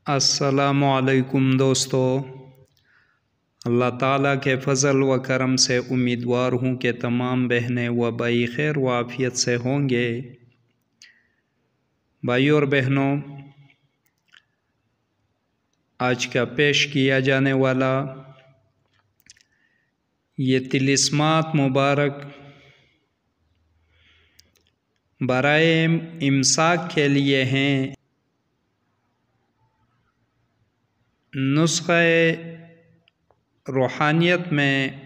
अस्सलामुअलैकुम दोस्तों, अल्लाह ताला के फ़ज़ल व करम से उम्मीदवार हूँ कि तमाम बहनें व भाई खैर व आफ़ियत से होंगे। भाइयों और बहनों, आज का पेश किया जाने वाला ये तिलिस्मात मुबारक बराए इमसाक के लिए हैं। नुस्ख़े रूहानियत में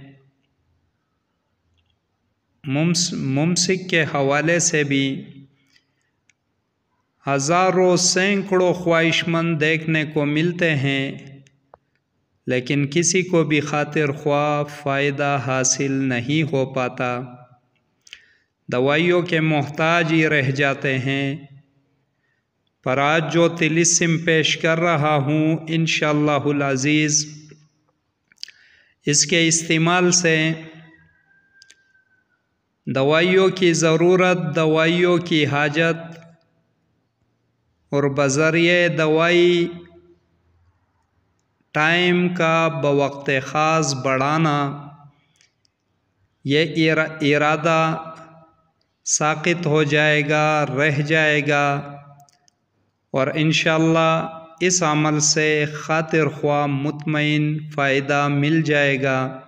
मुमसिक के हवाले से भी हज़ारों सैकड़ों ख्वाहिशमंद देखने को मिलते हैं, लेकिन किसी को भी खातिर ख्वाह फ़ायदा हासिल नहीं हो पाता। दवाइयों के मोहताज ही रह जाते हैं। पर आज जो तिलिस्म पेश कर रहा हूँ, इंशाअल्लाहुल अज़ीज़ इसके इस्तेमाल से दवाइयों की ज़रूरत, दवाइयों की हाजत और बज़रिए दवाई टाइम का बवक्त ख़ास बढ़ाना, ये इरादा साक़ित हो जाएगा, रह जाएगा और इंशाअल्लाह इस अमल से खातिर ख्वाह मुतमईन फ़ायदा मिल जाएगा।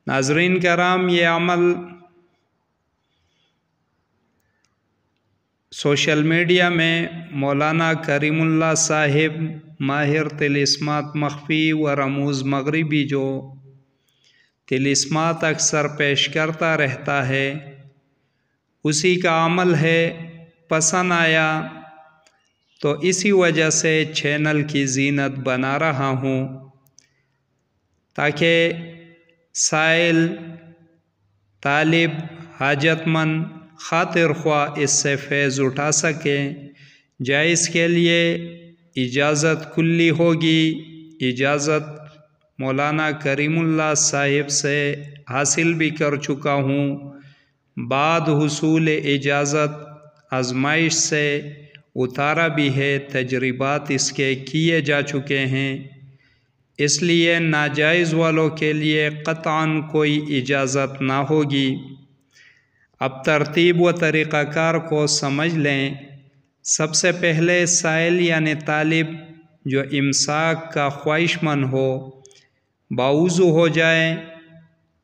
नाज़रीन कराम, ये अमल सोशल मीडिया में मौलाना करीमुल्लाह साहिब माहिर तिलिस्मात मख्फ़ी व रमूज़ मगरिबी जो तिलिस्मात अक्सर पेश करता रहता है, उसी का अमल है। पसंद आया तो इसी वजह से चैनल की ज़ीनत बना रहा हूँ, ताकि साइल, तालिब, हाजतमंद, खातिर ख्वाह इससे फैज़ उठा सकें। जायज़ के लिए इजाज़त कुल्ली होगी। इजाज़त मौलाना करीमुल्लाह साहिब से हासिल भी कर चुका हूँ। बाद हुसूल इजाज़त आजमाइश से उतारा भी है, तजरिबात इसके किए जा चुके हैं। इसलिए नाजायज़ वालों के लिए क़तअन कोई इजाज़त ना होगी। अब तरतीब व तरीक़ाकार को समझ लें। सबसे पहले साइल यानी तालिब जो इमसाक का ख्वाहिशमंद हो, बावुज़ू हो जाए।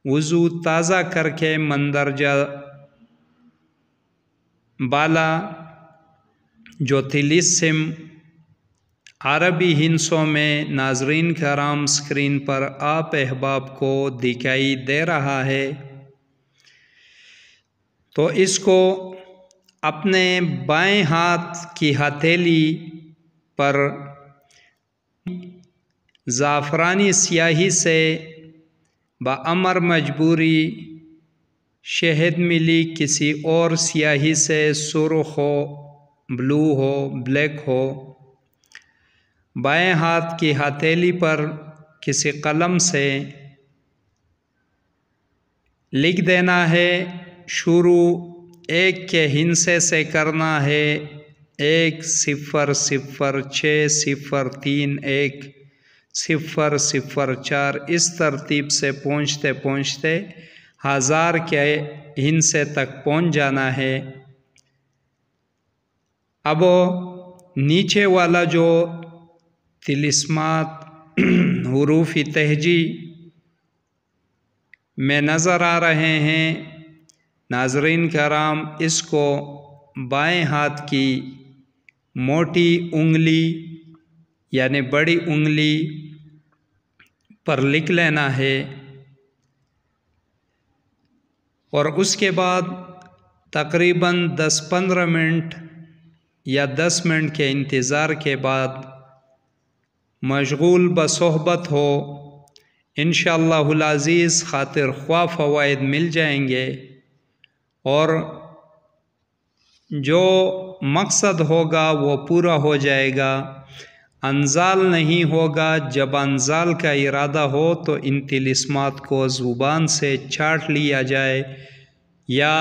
वज़ू ताज़ा करके मंदरजा बाला जो तिलिस्म अरबी हिंसों में नाज़रीन कराम स्क्रीन पर आप अहबाब को दिखाई दे रहा है, तो इसको अपने बाएं हाथ की हथेली पर ज़ाफ़रानी स्याही से बअमर मजबूरी, शहद मिली किसी और स्याही से, सुर्ख हो, ब्लू हो, ब्लैक हो, बाएं हाथ की हथेली पर किसी कलम से लिख देना है। शुरू 1 के हिंसे से करना है। 1006031004 इस तरतीब से पहुँचते पहुँचते 1000 के हिंसे तक पहुँच जाना है। अब नीचे वाला जो तिलिस्मात हुरूफ़ तहजी में नज़र आ रहे हैं, नाज़रीन कराम, इसको बाएं हाथ की मोटी उंगली यानी बड़ी उंगली पर लिख लेना है और उसके बाद तकरीबन 10-15 मिनट या 10 मिनट के इंतज़ार के बाद मशगूल बसोहबत हो, इंशाअल्लाहुल अज़ीज़ खातिर ख्वाह फ़वाइद मिल जाएंगे और जो मकसद होगा वो पूरा हो जाएगा। अंजाल नहीं होगा। जब अंजाल का इरादा हो तो इन तिलिस्मात को ज़ुबान से चाट लिया जाए या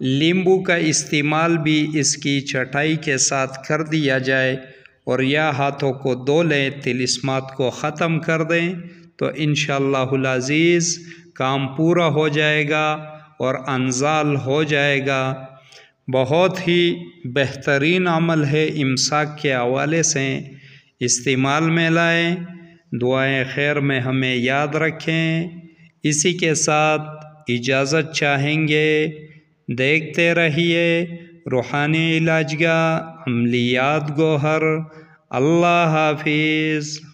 नींबू का इस्तेमाल भी इसकी चटाई के साथ कर दिया जाए और या हाथों को धो लें, तिलिस्मात को ख़त्म कर दें, तो इंशाअल्लाहुल अज़ीज़ काम पूरा हो जाएगा और अंजाल हो जाएगा। बहुत ही बेहतरीन अमल है, इमसाक के हवाले से इस्तेमाल में लाएं। दुआएं खैर में हमें याद रखें। इसी के साथ इजाज़त चाहेंगे। देखते रहिए रूहानी इलाजगाह अमलियात गोहर। अल्लाह हाफिज़।